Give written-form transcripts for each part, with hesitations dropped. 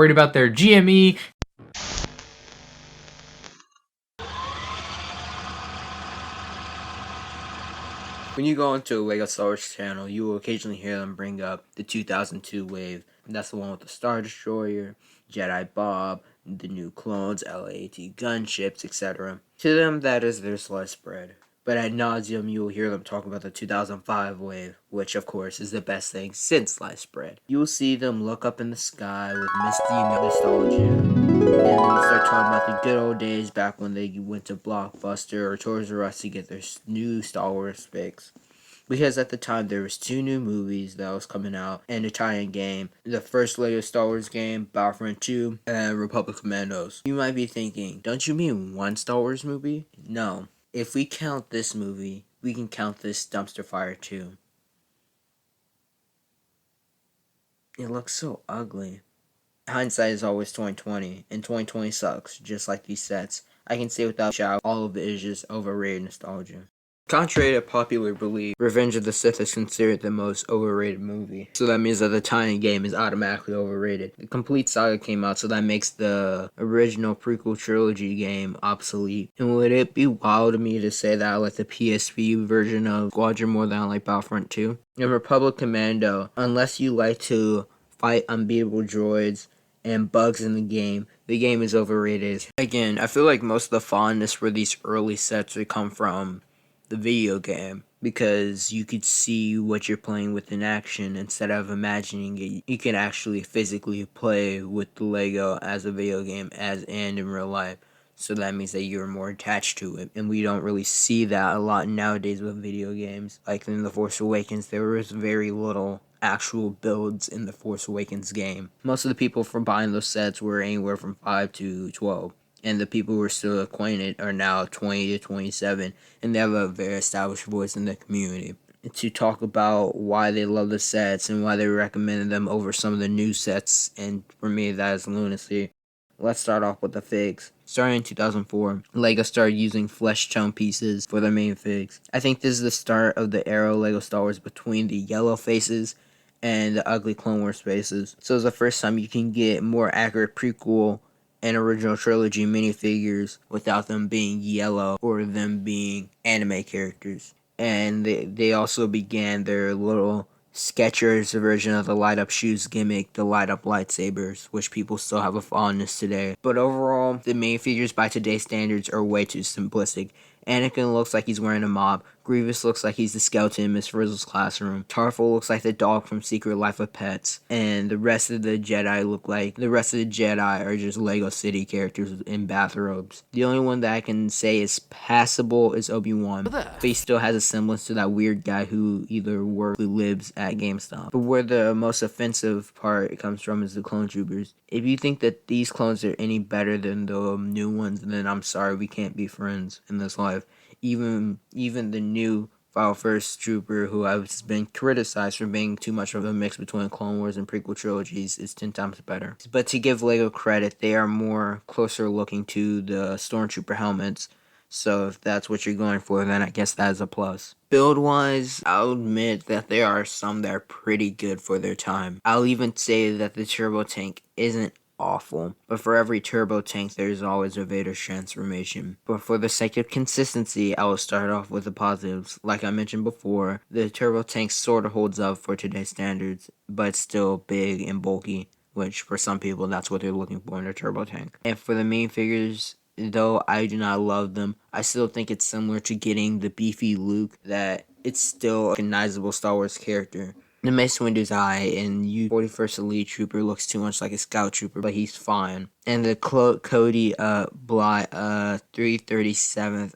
Worried about their GME. When you go into a LEGO Star Wars channel, you will occasionally hear them bring up the 2002 wave. And that's the one with the Star Destroyer, Jedi Bob, the new clones, LAAT gunships, etc. To them, that is their sliced bread. But ad nauseum, you will hear them talk about the 2005 wave, which of course is the best thing since sliced bread. You will see them look up in the sky with misty nostalgia, and then start talking about the good old days back when they went to Blockbuster or Toys R Us to get their new Star Wars fix. Because at the time there was 2 new movies that was coming out and a tie-in game. The first LEGO Star Wars game, Battlefront 2, and Republic Commandos. You might be thinking, don't you mean one Star Wars movie? No. If we count this movie, we can count this dumpster fire too. It looks so ugly. Hindsight is always 2020, and 2020 sucks, just like these sets. I can say without a shout, all of it is just overrated nostalgia. Contrary to popular belief, Revenge of the Sith is considered the most overrated movie. So that means that the tie-in game is automatically overrated. The complete saga came out, so that makes the original prequel trilogy game obsolete. And would it be wild to me to say that I like the PSP version of Squadron more than I like Battlefront 2? In Republic Commando, unless you like to fight unbeatable droids and bugs in the game is overrated. Again, I feel like most of the fondness for these early sets would come from the video game, because you could see what you're playing with in action instead of imagining it. You can actually physically play with the Lego as a video game and in real life. So that means that you're more attached to it. And we don't really see that a lot nowadays with video games. Like in The Force Awakens, there was very little actual builds in the Force Awakens game. Most of the people for buying those sets were anywhere from 5 to 12. And the people who are still acquainted are now 20 to 27, and they have a very established voice in the community. To talk about why they love the sets and why they recommended them over some of the new sets, and for me, that is lunacy. Let's start off with the figs. Starting in 2004, LEGO started using flesh tone pieces for their main figs. I think this is the start of the era of LEGO Star Wars between the yellow faces and the ugly Clone Wars faces. So it's the first time you can get more accurate prequel and original trilogy minifigures without them being yellow or them being anime characters. And they also began their little Skechers version of the light up shoes gimmick, the light up lightsabers, which people still have a fondness today. But overall, the minifigures by today's standards are way too simplistic. Anakin looks like he's wearing a mop. Grievous looks like he's the skeleton in Miss Frizzle's classroom. Tarful looks like the dog from Secret Life of Pets. And the rest of the Jedi are just Lego City characters in bathrobes. The only one that I can say is passable is Obi-Wan. But he still has a semblance to that weird guy who either works or lives at GameStop. But where the most offensive part comes from is the clone troopers. If you think that these clones are any better than the new ones, then I'm sorry, we can't be friends in this life. Even the new File First Trooper, who has been criticized for being too much of a mix between Clone Wars and prequel trilogies, is 10 times better. But to give LEGO credit, they are more closer looking to the Stormtrooper helmets. So if that's what you're going for, then I guess that is a plus. Build-wise, I'll admit that there are some that are pretty good for their time. I'll even say that the turbo tank isn't awful, but for every turbo tank there's always a Vader's transformation. But for the sake of consistency, I will start off with the positives. Like I mentioned before, the turbo tank sort of holds up for today's standards, but it's still big and bulky, which for some people that's what they're looking for in a turbo tank. And for the main figures, though I do not love them, I still think it's similar to getting the beefy Luke, that it's still a recognizable Star Wars character. The Mace Windu's eye and U-41st Elite Trooper looks too much like a Scout Trooper, but he's fine. And the Cody Bly 337th,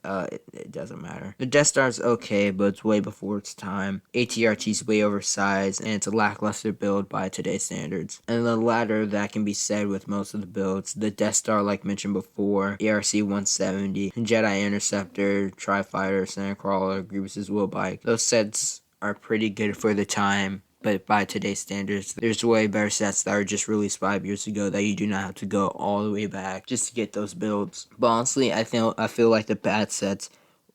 it doesn't matter. The Death Star's okay, but it's way before its time. ATRT's way oversized, and it's a lackluster build by today's standards. And the latter, that can be said with most of the builds. The Death Star, like mentioned before, ARC-170, Jedi Interceptor, Tri-Fighter, Sandcrawler, Grievous's Wheelbike. Those sets are pretty good for the time, but by today's standards, there's way better sets that are just released 5 years ago that you do not have to go all the way back just to get those builds. But honestly, I feel like the bad sets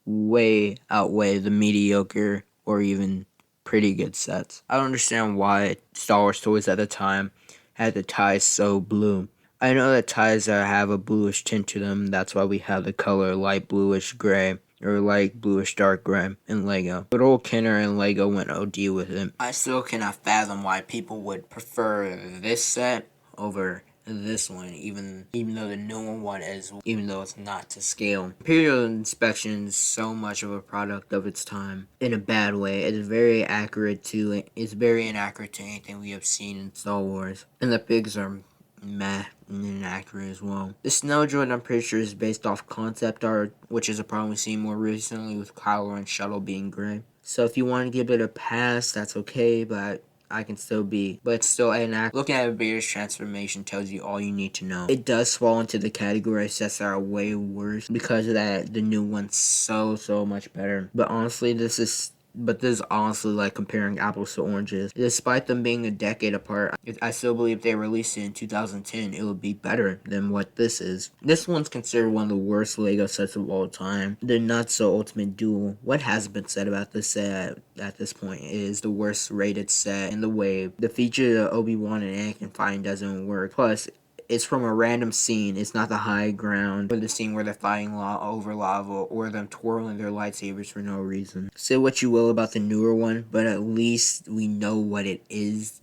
way outweigh the mediocre or even pretty good sets. I don't understand why Star Wars toys at the time had the ties so blue. I know that ties have a bluish tint to them. That's why we have the color light bluish gray or light bluish dark gray in Lego. But old Kenner and Lego went OD with it. I still cannot fathom why people would prefer this set over this one, even though the newer one is, even though it's not to scale. Imperial Inspection is so much of a product of its time in a bad way. It is very accurate to, it's very inaccurate to anything we have seen in Star Wars. And the pigs are meh and inaccurate as well. The Snow Droid, I'm pretty sure, is based off concept art, which is a problem we've seen more recently with Kylo and Shuttle being gray. So if you want to give it a pass, that's okay, but I can still be, but it's still inaccurate. Looking at Vader's transformation tells you all you need to know. It does fall into the category of sets that are way worse. Because of that, the new one's so much better. But honestly, this is honestly like comparing apples to oranges. Despite them being a decade apart, I still believe if they released it in 2010, it would be better than what this is. This one's considered one of the worst Lego sets of all time. The Not So Ultimate Duel. What has been said about this set at this point is the worst rated set in the wave. The feature of Obi-Wan and Anakin fighting doesn't work. Plus, it's from a random scene. It's not the high ground or the scene where they're fighting over lava or them twirling their lightsabers for no reason. Say what you will about the newer one, but at least we know what it is.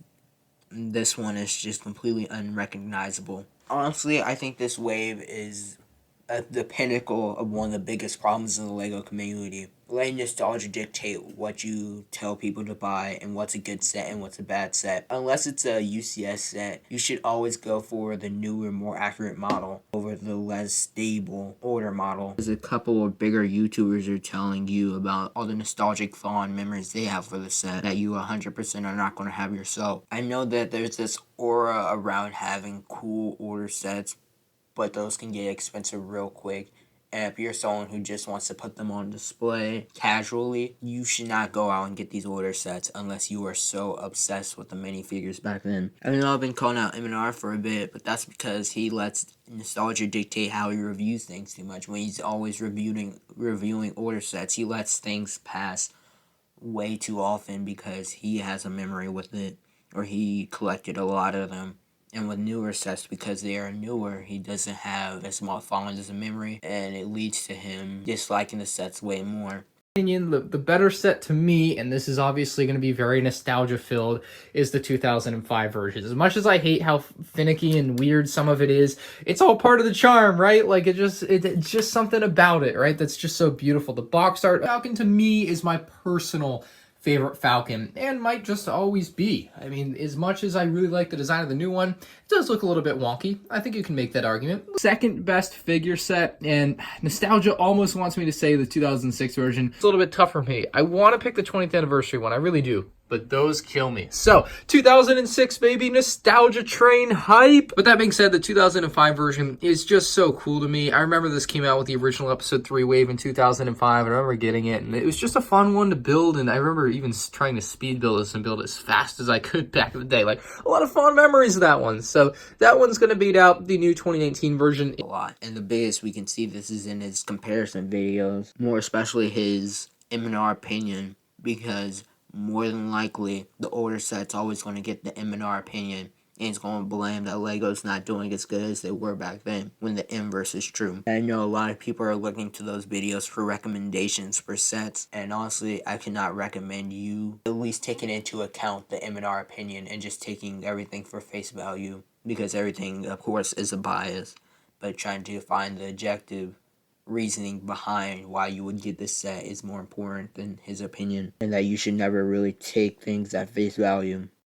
This one is just completely unrecognizable. Honestly, I think this wave is the pinnacle of one of the biggest problems in the Lego community. Letting nostalgia dictate what you tell people to buy and what's a good set and what's a bad set. Unless it's a UCS set, you should always go for the newer, more accurate model over the less stable, older model. There's a couple of bigger YouTubers are telling you about all the nostalgic fond memories they have for the set that you 100% are not going to have yourself. I know that there's this aura around having cool older sets, but those can get expensive real quick. And if you're someone who just wants to put them on display casually, you should not go out and get these older sets unless you are so obsessed with the minifigures back then. I know I've been calling out M&R for a bit, but that's because he lets nostalgia dictate how he reviews things too much. When he's always reviewing older sets, he lets things pass way too often because he has a memory with it, or he collected a lot of them. And with newer sets, because they are newer, he doesn't have as fond as a memory, and it leads to him disliking the sets way more. The better set to me, and this is obviously going to be very nostalgia filled, is the 2005 version. As much as I hate how finicky and weird some of it is, it's all part of the charm, right? Like it's just something about it, right? That's just so beautiful. The box art Falcon to me is my personal favorite Falcon, and might just always be. I mean, as much as I really like the design of the new one, it does look a little bit wonky. I think you can make that argument. Second best figure set, and nostalgia almost wants me to say the 2006 version. It's a little bit tough for me. I want to pick the 20th anniversary one, I really do, but those kill me. So, 2006, baby, nostalgia train hype. But that being said, the 2005 version is just so cool to me. I remember this came out with the original episode 3 wave in 2005. I remember getting it, and it was just a fun one to build, and I remember even trying to speed build this and build it as fast as I could back in the day. Like, a lot of fond memories of that one. So, that one's going to beat out the new 2019 version a lot. And the biggest we can see this is in his comparison videos, more especially his M&R opinion, because more than likely, the older set's always going to get the M&R opinion, and it's going to blame that Lego's not doing as good as they were back then, when the inverse is true. I know a lot of people are looking to those videos for recommendations for sets, and honestly, I cannot recommend you at least taking into account the M&R opinion and just taking everything for face value, because everything, of course, is a bias, but trying to find the objective reasoning behind why you would get this set is more important than his opinion, and that you should never really take things at face value.